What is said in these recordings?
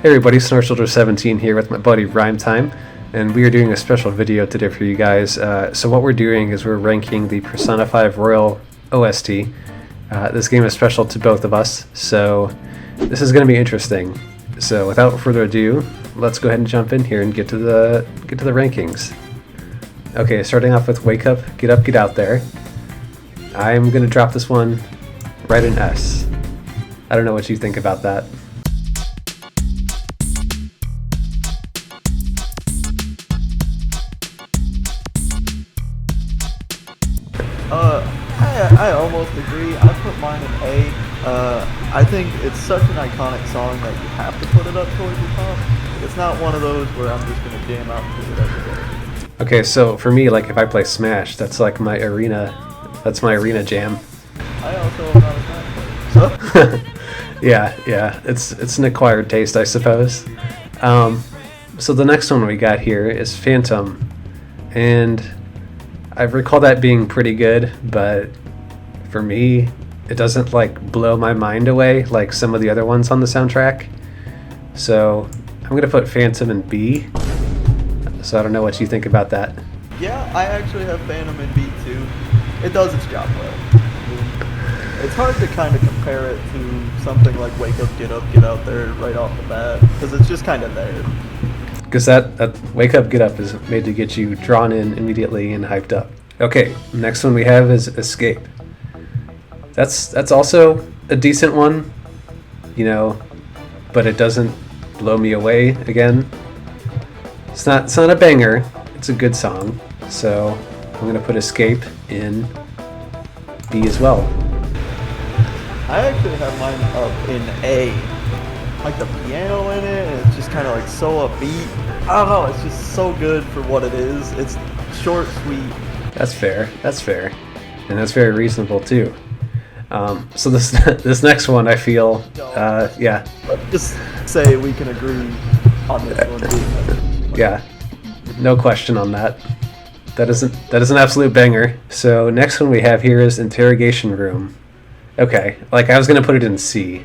Hey everybody, SnarSoldier17 here with my buddy RimeTime, and we are doing a special video today for you guys. So what we're doing is we're ranking the Persona 5 Royal OST. This game is special to both of us, so this is going to be interesting. So without further ado, let's go ahead and jump in here and get to the rankings. Okay, starting off with Wake Up, Get Out There. I'm going to drop this one right in S. I don't know what you think about that. I almost agree. I put mine in A. I think it's such an iconic song that you have to put it up towards the top. It's not one of those where I'm just gonna jam out and do it every day. Okay, so for me, like if I play Smash, that's like my arena. That's my arena jam. I also am not a Smash player, so. yeah, it's an acquired taste, I suppose. So the next one we got here is Phantom, and I recall that being pretty good, but for me, it doesn't like blow my mind away like some of the other ones on the soundtrack. So I'm gonna put Phantom in B. So I don't know what you think about that. Yeah, I actually have Phantom in B too. It does its job well. It's hard to kind of compare it to something like Wake Up, Get Out There right off the bat, because it's just kind of there. Because that Wake Up, Get Up is made to get you drawn in immediately and hyped up. Okay, next one we have is Escape. That's also a decent one, you know, but it doesn't blow me away again. It's not a banger, it's a good song, so I'm gonna put Escape in B as well. I actually have mine up in A. Like the piano in it, and it's just kind of like so upbeat. I don't know, it's just so good for what it is. It's short, sweet. That's fair, and that's very reasonable too. So this next one, I feel, yeah. Let's just say we can agree on this one. Yeah, no question on that. That is an absolute banger. So next one we have here is Interrogation Room. Okay, like I was gonna put it in C.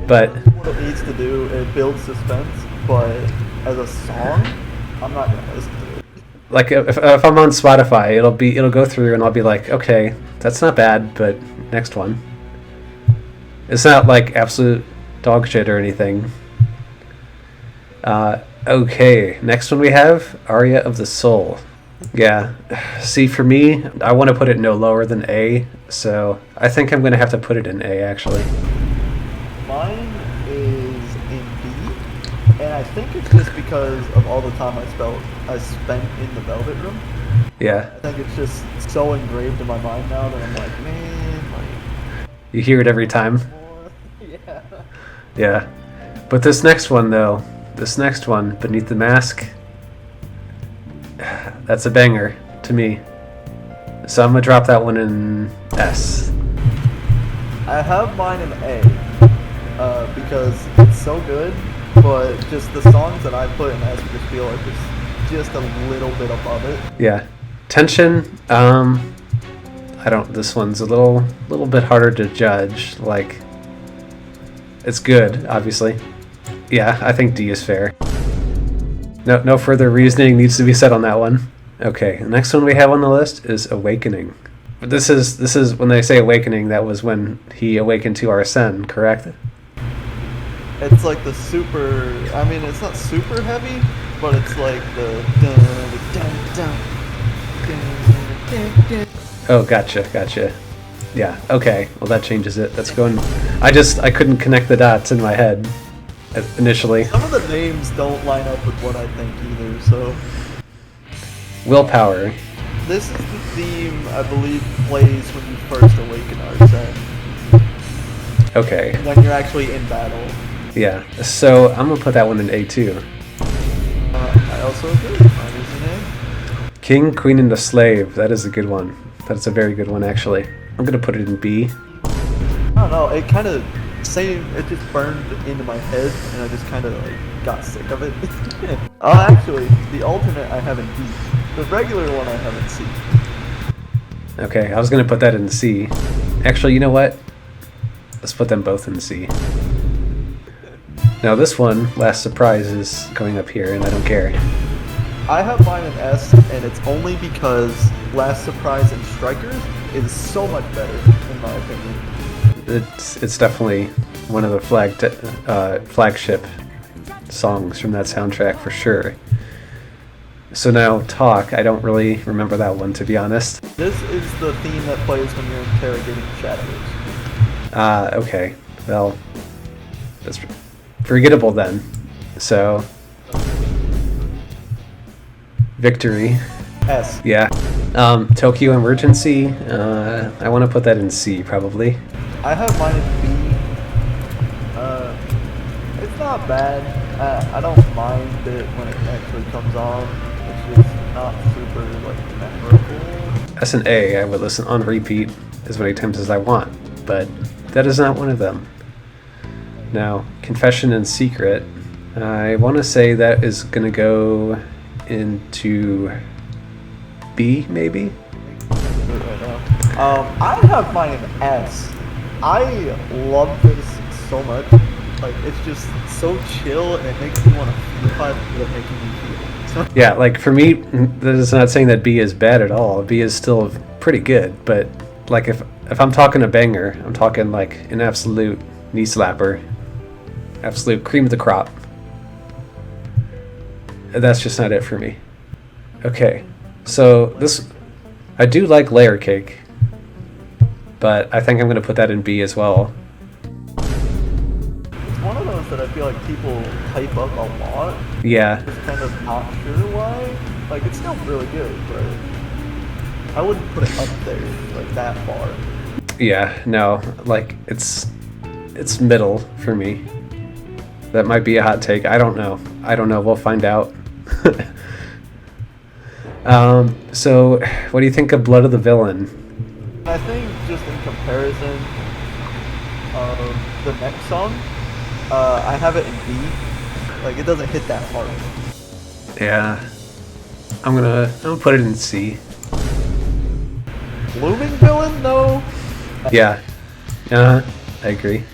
But what it needs to do, it builds suspense, but as a song, I'm not gonna listen to it. Like if I'm on Spotify, it'll go through and I'll be like, okay, that's not bad, but next one. It's not like absolute dog shit or anything. Okay, next one we have Aria of the Soul. Yeah, see, for me, I want to put it no lower than A, so I think I'm gonna have to put it in A actually. Mine is in B, and I think it's just because of all the time I spent in the Velvet Room. Yeah. I think it's just so engraved in my mind now that I'm like, man, like... You hear it every time? Yeah. Yeah. But this next one, though, Beneath the Mask, that's a banger to me. So I'm gonna drop that one in S. I have mine in A. Because it's so good, but just the songs that I put in S just feel like it's just a little bit above it. Yeah. Tension, this one's a little bit harder to judge. Like, it's good, obviously. Yeah, I think D is fair. No further reasoning needs to be said on that one. Okay, the next one we have on the list is Awakening. This is when they say awakening, that was when he awakened to Arsene, correct? It's like the super, I mean, it's not super heavy, but it's like the Oh, gotcha. Yeah, okay. Well, that changes it. That's going... I couldn't connect the dots in my head initially. Some of the names don't line up with what I think either, so... Willpower. This is the theme, I believe, plays when you first awaken Arsene. Okay. When you're actually in battle. Yeah, so I'm gonna put that one in A too. I also agree. Mine is in A. King, Queen, and the Slave. That is a good one. That's a very good one, actually. I'm gonna put it in B. I don't know. It kind of it just burned into my head, and I just kind of like got sick of it. Actually, the alternate I have in B. The regular one I have in C. Okay, I was gonna put that in C. Actually, you know what? Let's put them both in C. Now this one, Last Surprise, is going up here, and I don't care. I have mine in S, and it's only because Last Surprise and Strikers is so much better, in my opinion. It's definitely one of the flagship songs from that soundtrack for sure. So now Talk, I don't really remember that one, to be honest. This is the theme that plays when you're interrogating shadows. Okay. Well, that's forgettable then. So, Victory. S. Yeah. Tokyo Emergency, I want to put that in C, probably. I have mine in B. It's not bad. I don't mind it when it actually comes on. It's just not super, like, memorable. As an A, I would listen on repeat as many times as I want, but that is not one of them. Now, Confession and Secret, I want to say that is going to go into B, maybe? Right now. I have mine in S. I love this so much. Like, it's just so chill, and it makes me want to feel how it's making me feel. So, Yeah, like for me, that is not saying that B is bad at all. B is still pretty good, but like if I'm talking a banger, I'm talking like an absolute knee slapper, absolute cream of the crop. That's just not it for me. Okay, so this, I do like Layer Cake, but I think I'm going to put that in B as well. it's one of those that I feel like people hype up a lot. Yeah, Just kind of not sure why. Like, it's still really good, but I wouldn't put it up there, like, that far. yeah, no, like it's middle for me. That might be a hot take. I don't know. We'll find out. So what do you think of Blood of the Villain? I think just in comparison of the next song, I have it in B. Like, it doesn't hit that hard. Yeah, I'm gonna put it in C. Blooming Villain, no. Yeah, I agree.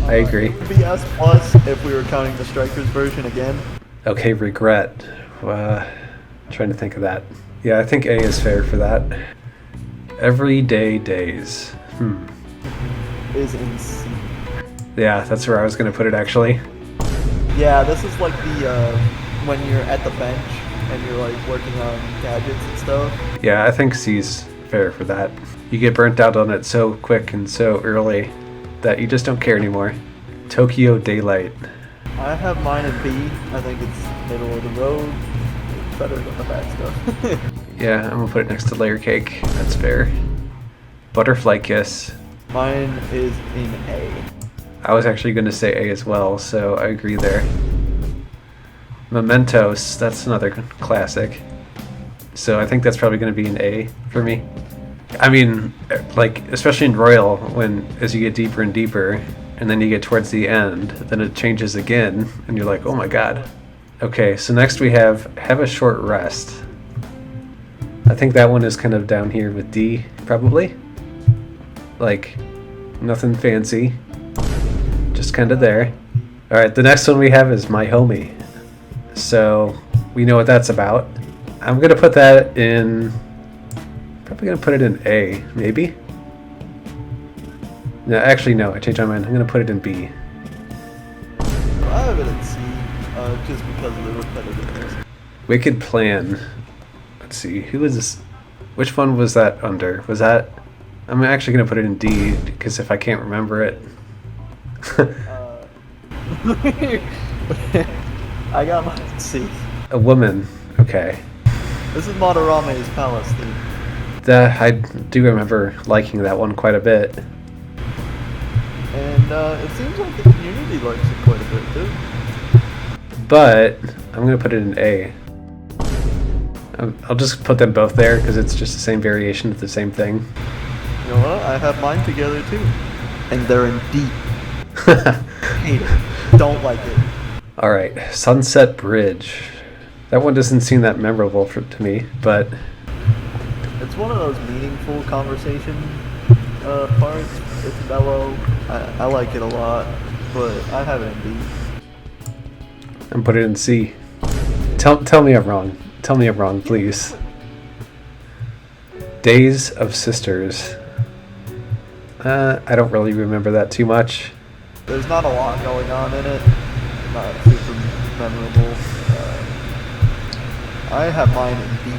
It would be S plus if we were counting the Strikers version again. Okay, Regret. Trying to think of that. Yeah, I think A is fair for that. Everyday Days. Is in C. Yeah, that's where I was gonna put it actually. Yeah, this is like the when you're at the bench and you're like working on gadgets and stuff. Yeah, I think C's fair for that. You get burnt out on it so quick and so early that you just don't care anymore. Tokyo Daylight. I have mine in B. I think it's middle of the road. It's better than the bad stuff. Yeah, I'm gonna put it next to Layer Cake. That's fair. Butterfly Kiss. Mine is in A. I was actually gonna say A as well, so I agree there. Mementos, that's another classic. So I think that's probably gonna be an A for me. I mean, like, especially in Royal, when as you get deeper and deeper, and then you get towards the end, then it changes again, and you're like, oh my god. Okay, so next we have a Short Rest. I think that one is kind of down here with D, probably. Like, nothing fancy. Just kind of there. Alright, the next one we have is My Homie. So, we know what that's about. I'm gonna put that in... Probably gonna put it in A, maybe? No, actually no, I changed my mind. I'm gonna put it in B. I have it in C, just because of the repetitiveness. Wicked Plan. Let's see, who is this? Which one was that under? Was that... I'm actually gonna put it in D, because if I can't remember it... I got mine in C. A Woman. Okay. This is Madarame's Palace theme. I do remember liking that one quite a bit. And it seems like the community likes it quite a bit too. But I'm gonna put it in A. I'll just put them both there because it's just the same variation of the same thing. You know what? I have mine together too. And they're in D. Hate it. Don't like it. Alright, Sunset Bridge. That one doesn't seem that memorable to me, but... It's one of those meaningful conversation parts. It's mellow. I like it a lot, but I have it in B. and put it in C. Tell me I'm wrong. Tell me I'm wrong, please. Days of Sisters. I don't really remember that too much. There's not a lot going on in it. Not super memorable. I have mine in B.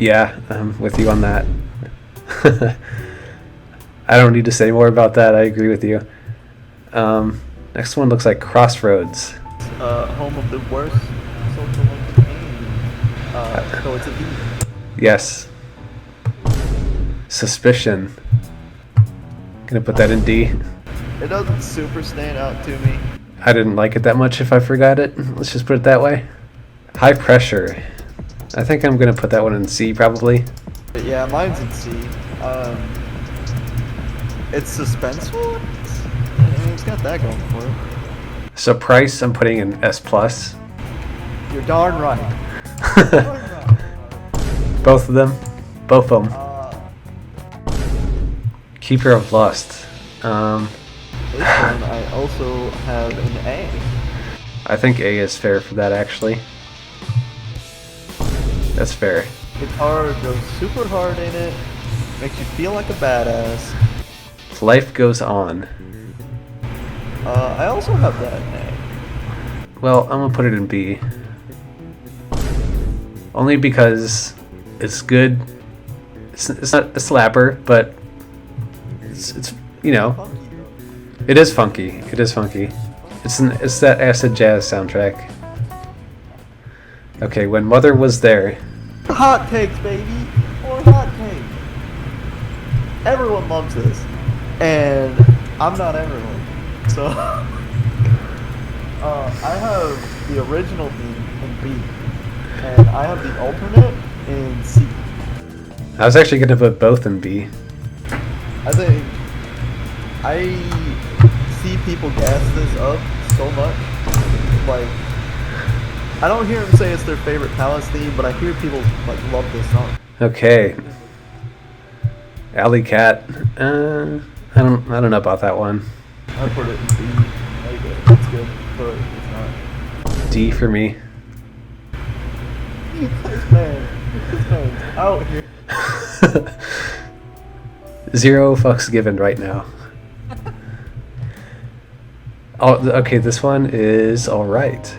Yeah, I'm with you on that. I don't need to say more about that. I agree with you. Next one looks like Crossroads. Home of the worst social game. So it's a B. Yes. Suspicion. Gonna put that in D. It doesn't super stand out to me. I didn't like it that much if I forgot it. Let's just put it that way. High Pressure. I think I'm gonna put that one in C probably. But yeah, mine's in C. It's suspenseful. It's got that going for it. So Price, I'm putting in S+. You're darn right. Both of them. Both of them. Keeper of Lust. This one I also have an A. I think A is fair for that actually. That's fair. Guitar goes super hard in it. Makes you feel like a badass. Life Goes On. I also have that in A. Well, I'm gonna put it in B. Only because it's good. It's not a slapper, but it's you know, Funky though. it is funky. It is funky. It's that acid jazz soundtrack. Okay, When Mother Was There. Hot takes, baby. Or hot take. Everyone loves this, and I'm not everyone. So I have the original theme in B, and I have the alternate in C. I was actually gonna put both in B. I think I see people gas this up so much. Like, I don't hear them say it's their favorite Palace theme, but I hear people like love this song. Okay. Alley Cat. I don't know about that one. I put it in B. Like, it's good, but it's not. D for me. This man's out here. 0 fucks given right now. Oh, okay, this one is alright.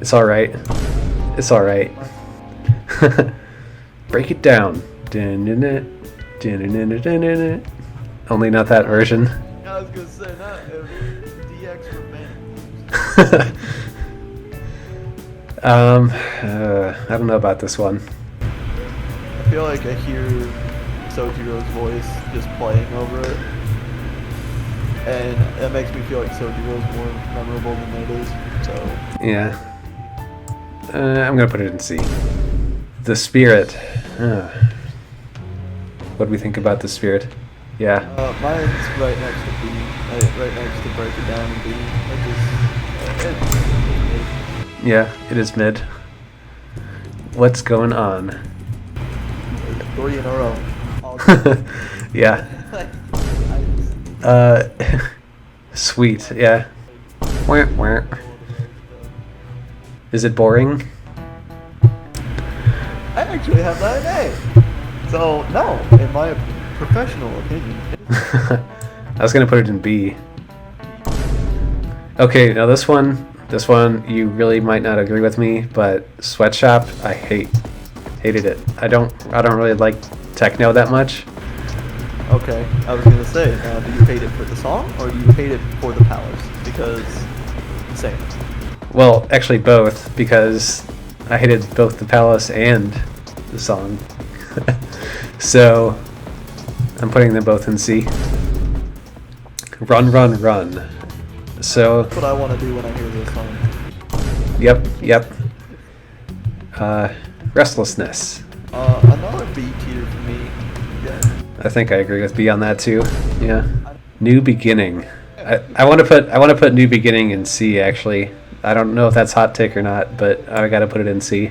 It's alright. It's alright. Break it down. Only not that version. I was gonna say, not if DX for men. I don't know about this one. I feel like I hear Sojiro's voice just playing over it, and it makes me feel like Sojiro's more memorable than it is. So Yeah. I'm gonna put it in C. The Spirit. What do we think about The Spirit? Yeah. mine's right next to B, right next to Break It Down and B. Yeah, it is mid. What's going on? 3 in a row. Yeah. Sweet, yeah. Wah, wah. Is it boring? I actually have that in A. So, no, in my professional opinion. I was gonna put it in B. Okay, now this one you really might not agree with me, but Sweatshop, I hated it. I don't really like techno that much. Okay, I was gonna say, do you hate it for the song, or do you hate it for the Palace? Because, same. Well, actually both, because I hated both the Palace and the song. So I'm putting them both in C. Run, Run, Run. So That's what I want to do when I hear this song. Yep. Restlessness. Another B tier for me. Yeah. I think I agree with B on that too. Yeah. New Beginning. I want to put New Beginning in C actually. I don't know if that's hot take or not, but I gotta put it in C.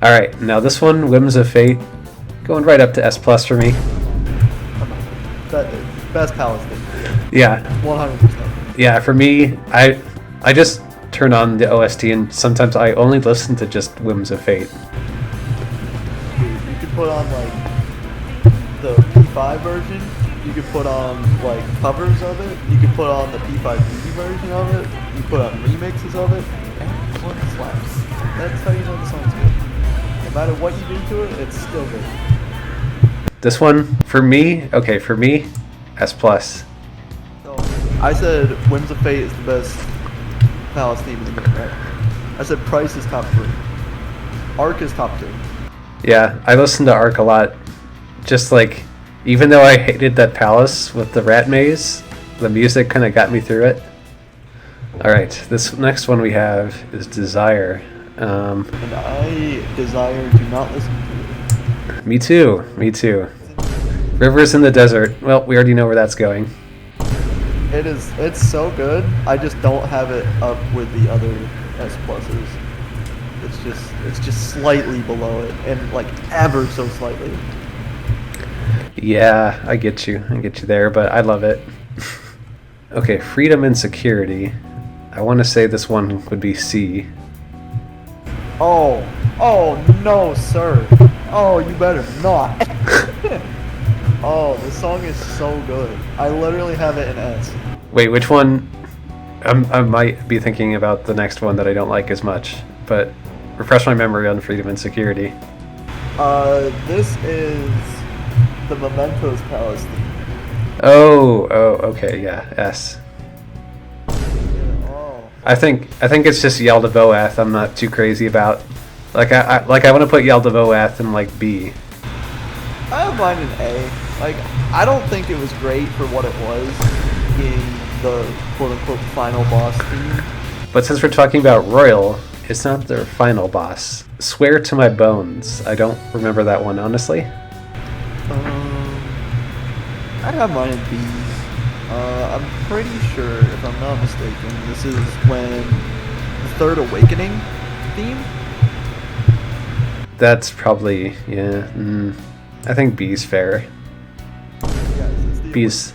All right, now this one, Whims of Fate, going right up to S+ for me. Best Palace thing. Yeah. 100%. Yeah, for me, I just turn on the OST, and sometimes I only listen to just Whims of Fate. Dude, you could put on like the P5 version. You could put on like covers of it. You could put on the P5B version of it. You put on remixes of it. And this one slaps. That's how you know the song's good. No matter what you do to it, it's still good. This one, for me, S+. So, I said Whims of Fate is the best Palace theme in the game, right? I said Price is top 3. Arc is top 2. Yeah, I listen to Arc a lot. Just like, even though I hated that Palace with the rat maze, the music kind of got me through it. Alright, this next one we have is Desire. And I Desire do not listen to it. Me too. Rivers in the Desert. Well, we already know where that's going. It's so good. I just don't have it up with the other S pluses. It's just slightly below it, and like ever so slightly. Yeah, I get you there, but I love it. Okay, Freedom and Security. I want to say this one would be C. Oh no, sir. Oh, you better not. Oh, this song is so good. I literally have it in S. Wait, which one? I might be thinking about the next one that I don't like as much, but refresh my memory on Freedom and Security. This is the Mementos Palace theme. Oh, okay, yeah, S. Oh. I think it's just Yaldabaoth I'm not too crazy about. Like I want to put Yaldabaoth in like B. I have mine in A. Like, I don't think it was great for what it was, being the quote-unquote final boss theme. But since we're talking about Royal, it's not their final boss. Swear to My Bones. I don't remember that one, honestly. I'd have mine in B. I'm pretty sure, if I'm not mistaken, this is when the Third Awakening theme? That's probably, yeah. I think B's fair. B's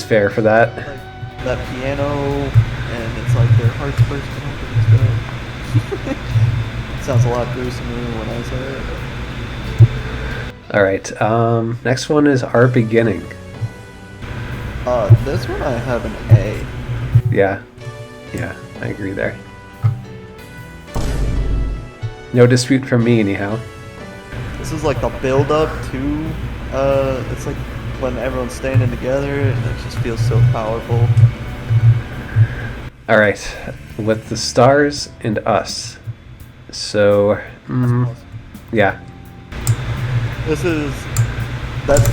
fair for that. Like that piano, and it's like their hearts bursting open. Sounds a lot gruesomer when I say it. Alright, next one is Our Beginning. This one I have an A. Yeah, I agree there. No dispute from me, anyhow. This is like the build-up to, it's like when everyone's standing together, and it just feels so powerful. Alright, with the Stars and Us. So, yeah. That's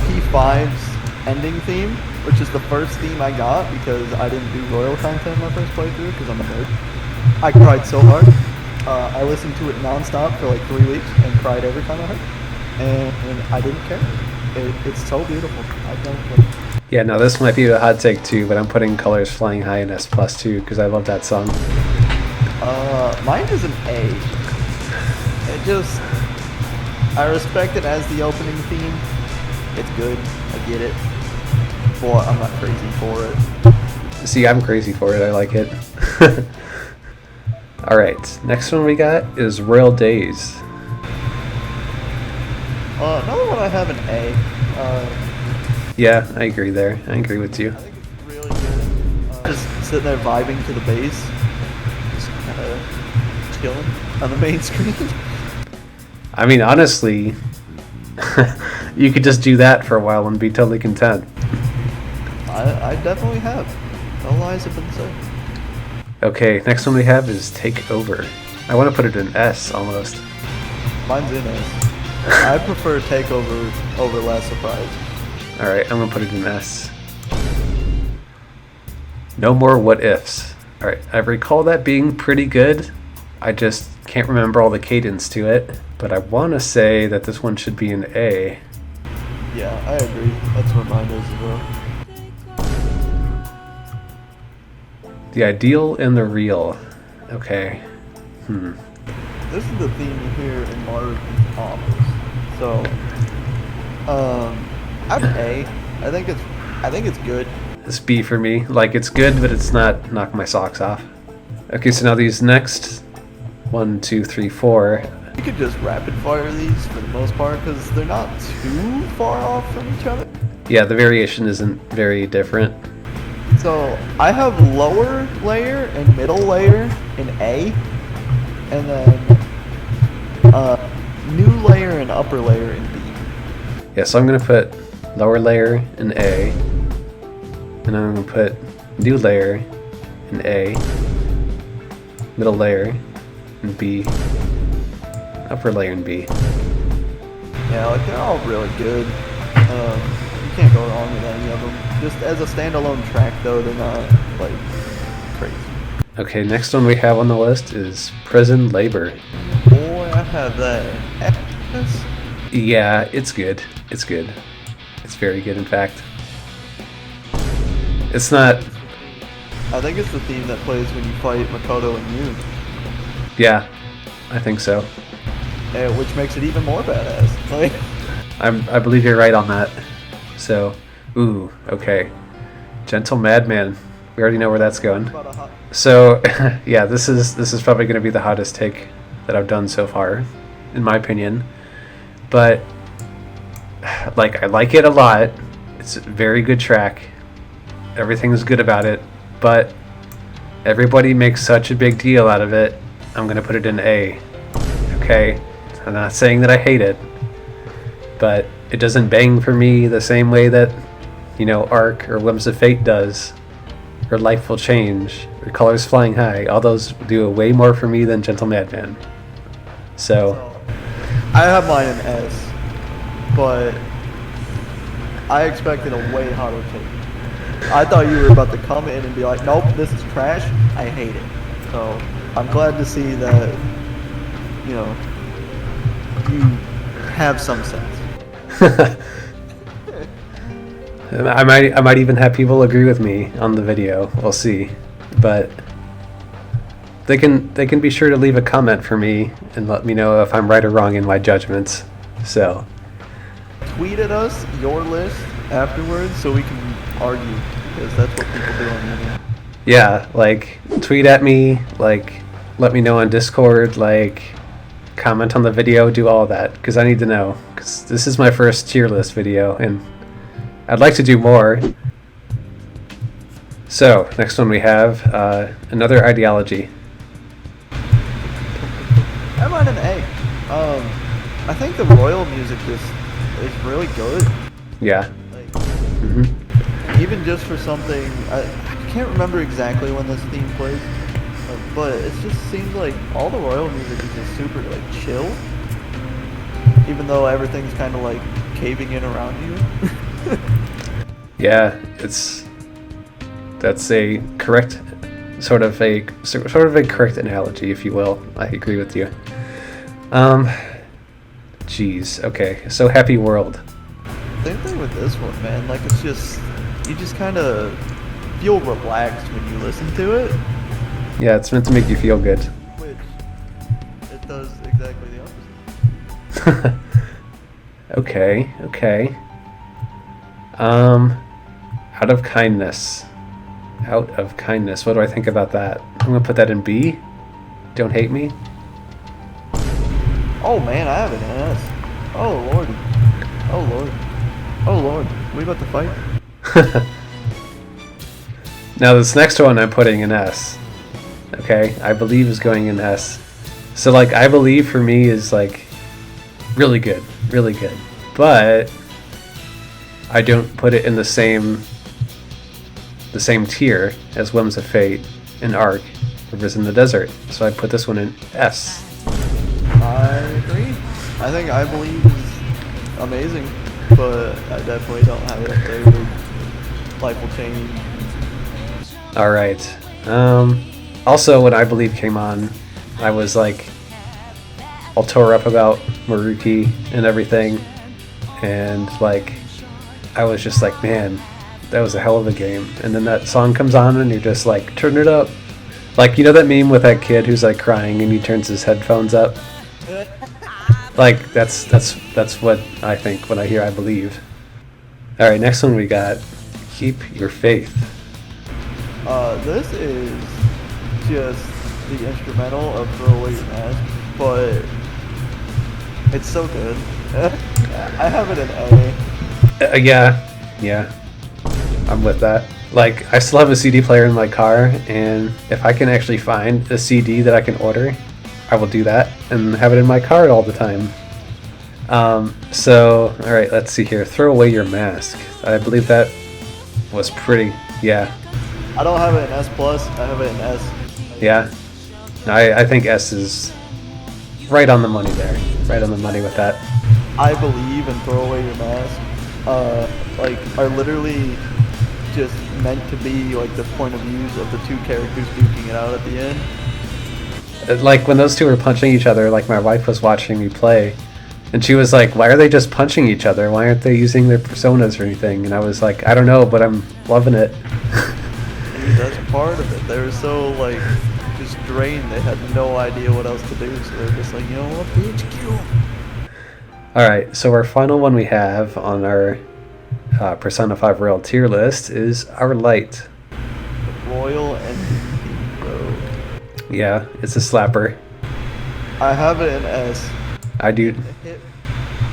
P5's ending theme, which is the first theme I got because I didn't do Royal content my first playthrough because I'm a nerd. I cried so hard. I listened to it non-stop for like 3 weeks and cried every time I heard it. And I didn't care. It's so beautiful. I don't care. Yeah, now this might be a hot take too, but I'm putting Colors Flying High in S+ too because I love that song. Mine is an A. I respect it as the opening theme. It's good. I get it. But I'm not crazy for it. See, I'm crazy for it. I like it. Alright, next one we got is Royal Days. Another one I have an A. Yeah, I agree there. I agree with you. I think it's really good. Just sitting there vibing to the bass. Just kind of chilling on the main screen. I mean, honestly, you could just do that for a while and be totally content. I definitely have. No lies have been said. Okay, next one we have is Take Over. I want to put it in S almost. Mine's in S. I prefer Takeover over Last Surprise. Alright, I'm going to put it in S. No More What Ifs. Alright, I recall that being pretty good. I just can't remember all the cadence to it. But I want to say that this one should be an A. Yeah, I agree. That's where mine is as well. The Ideal and the Real. Okay. This is the theme you hear in Marv and Thomas. So, I'm an A. I think it's good. It's B for me. Like, it's good, but it's not knock my socks off. Okay, so now these next 1, 2, 3, 4. You could just rapid fire these for the most part because they're not too far off from each other. Yeah, the variation isn't very different. So I have lower layer and middle layer in A, and then new layer and upper layer in B. Yeah, so I'm gonna put lower layer in A, and I'm gonna put new layer in A, middle layer in B, upper layer in B. Yeah, like they're all really good. You can't go wrong with any of them. Just as a standalone track, though, they're not like crazy. Okay, next one we have on the list is Prison Labor. Boy, I have that. Yes. Yeah, it's good. It's good. It's very good, in fact. It's not. I think it's the theme that plays when you fight Makoto and Yoon. Yeah, I think so. Which makes it even more badass. Like, I believe you're right on that. So, ooh, okay. Gentle Madman. We already know where that's going. So, yeah, this is probably going to be the hottest take that I've done so far, in my opinion. But, like, I like it a lot. It's a very good track. Everything's good about it. But everybody makes such a big deal out of it. I'm going to put it in A. Okay? I'm not saying that I hate it. But it doesn't bang for me the same way that, you know, Arc or Whims of Fate does. Or Life Will Change. Or Colors Flying High. All those do way more for me than Gentle Madman. So I have mine in S, but I expected a way hotter take. I thought you were about to come in and be like, nope, this is trash, I hate it. So I'm glad to see that, you know, you have some sense. I might even have people agree with me on the video. We'll see. But they can be sure to leave a comment for me and let me know if I'm right or wrong in my judgments. So Tweet at us your list afterwards so we can argue, because that's what people do on the internet. yeah, like tweet at me, like let me know on Discord, like comment on the video, do all that, because I need to know, because this is my first tier list video and I'd like to do more. So next one we have another ideology. I'm on an A. I think the Royal music is really good. Yeah. Like, hmm even just for something, I can't remember exactly when this theme plays, but it just seems like all the Royal music is just super like chill, even though everything's kind of like caving in around you. Yeah, that's a correct sort of a correct analogy, if you will. I agree with you. Geez. Okay. So Happy World. Same thing with this one, man. Like it's just you just kind of feel relaxed when you listen to it. Yeah, it's meant to make you feel good. Which it does exactly the opposite. Okay. Out of Kindness. Out of Kindness. What do I think about that? I'm gonna put that in B. Don't Hate Me. Oh man, I have an S. Oh lordy. Oh lord. Oh lord. We about to fight? Now this next one I'm putting in S. Okay, I Believe is going in S. So like I Believe for me is like really good. But I don't put it in the same tier as Whims of Fate and Arc, Rivers in the Desert. So I put this one in S. I agree. I think I Believe is amazing, but I definitely don't have it up there with Life Will Change. All right. Also, when I Believe came on, I was like all tore up about Maruki and everything, and like I was just like, man, that was a hell of a game. And then that song comes on, and you're just like, turn it up. Like, you know that meme with that kid who's like crying and he turns his headphones up? Like that's what I think when I hear I Believe. All right, next one we got Keep Your Faith. This is just the instrumental of Throw Away Your Mask, but it's so good. I have it in A. Yeah, I'm with that. Like, I still have a CD player in my car, and if I can actually find a CD that I can order, I will do that and have it in my car all the time. So, alright, let's see here. Throw Away Your Mask. I believe that was pretty, yeah. I don't have it in S+, I have it in S. Yeah. I think S is right on the money there. Right on the money with that. I Believe and Throw Away Your Mask, like, are literally just meant to be like the point of views of the two characters duking it out at the end. Like when those two were punching each other, like my wife was watching me play, and she was like, "Why are they just punching each other? Why aren't they using their personas or anything?" And I was like, "I don't know, but I'm loving it." Dude, that's part of it. They were so like just drained. They had no idea what else to do, so they're just like, you know what, bitch, kill him. All right, so our final one we have on our Persona 5 Royal tier list is our light. Royal MVP, bro. Yeah, it's a slapper. I have it in S. I do.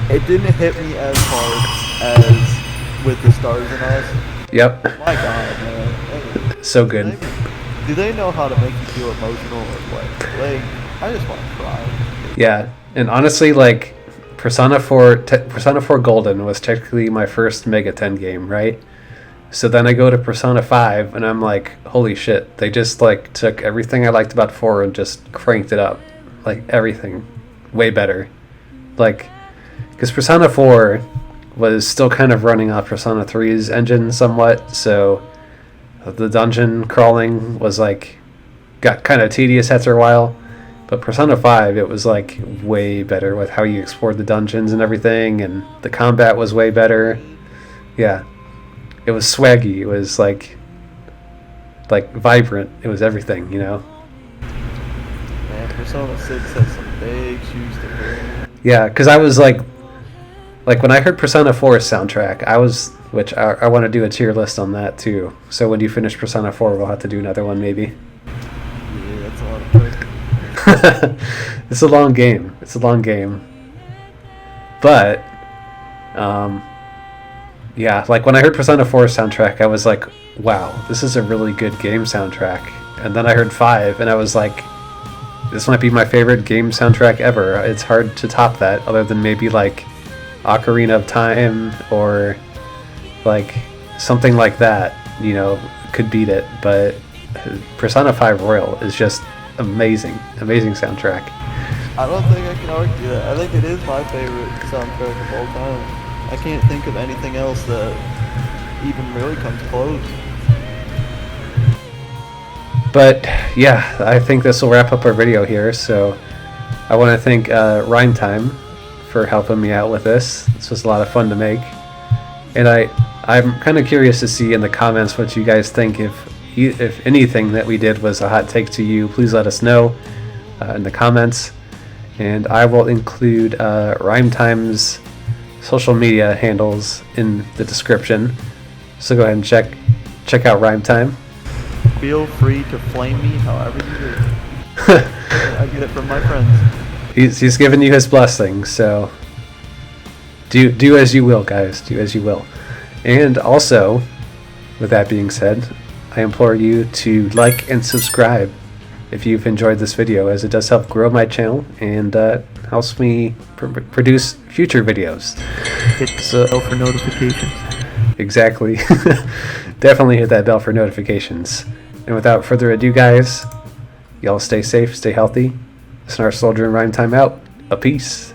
It didn't hit me as hard as with the Stars in Us. Yep. My God, man. So good. Do they know how to make you feel emotional or what? Like, I just want to cry. Yeah, and honestly, like, Persona 4 Golden was technically my first Mega 10 game, right? So then I go to Persona 5, and I'm like, holy shit, they just, like, took everything I liked about 4 and just cranked it up. Like, everything. Way better. Like, because Persona 4 was still kind of running off Persona 3's engine somewhat, so the dungeon crawling was, like, got kind of tedious after a while. But Persona 5, it was like way better with how you explored the dungeons and everything, and the combat was way better. Yeah, it was swaggy. It was like vibrant. It was everything, you know. Man, Persona 6 has some big shoes to fill. Yeah, because I was like when I heard Persona 4's soundtrack, which I want to do a tier list on that too. So when you finish Persona 4, we'll have to do another one maybe. Yeah, that's a lot of pressure. It's a long game. But yeah, like when I heard Persona 4's soundtrack, I was like, wow, this is a really good game soundtrack. And then I heard 5 and I was like, this might be my favorite game soundtrack ever. It's hard to top that, other than maybe like Ocarina of Time or like something like that, you know, could beat it. But Persona 5 Royal is just amazing soundtrack. I don't think I can argue that. I think it is my favorite soundtrack of all time. I can't think of anything else that even really comes close. But yeah, I think this will wrap up our video here. So I want to thank RimeTime for helping me out with this. This was a lot of fun to make, and I'm kind of curious to see in the comments what you guys think. If anything that we did was a hot take to you, please let us know in the comments, and I will include RimeTime's social media handles in the description. So go ahead and check out RimeTime. Feel free to flame me however you do. I get it from my friends. He's given you his blessing, so do as you will, guys. Do as you will. And also, with that being said, I implore you to like and subscribe if you've enjoyed this video, as it does help grow my channel and helps me produce future videos. Hit the bell for notifications. Exactly. Definitely hit that bell for notifications. And without further ado, guys, y'all stay safe, stay healthy. Snarf Soldier and RimeTime out. A peace.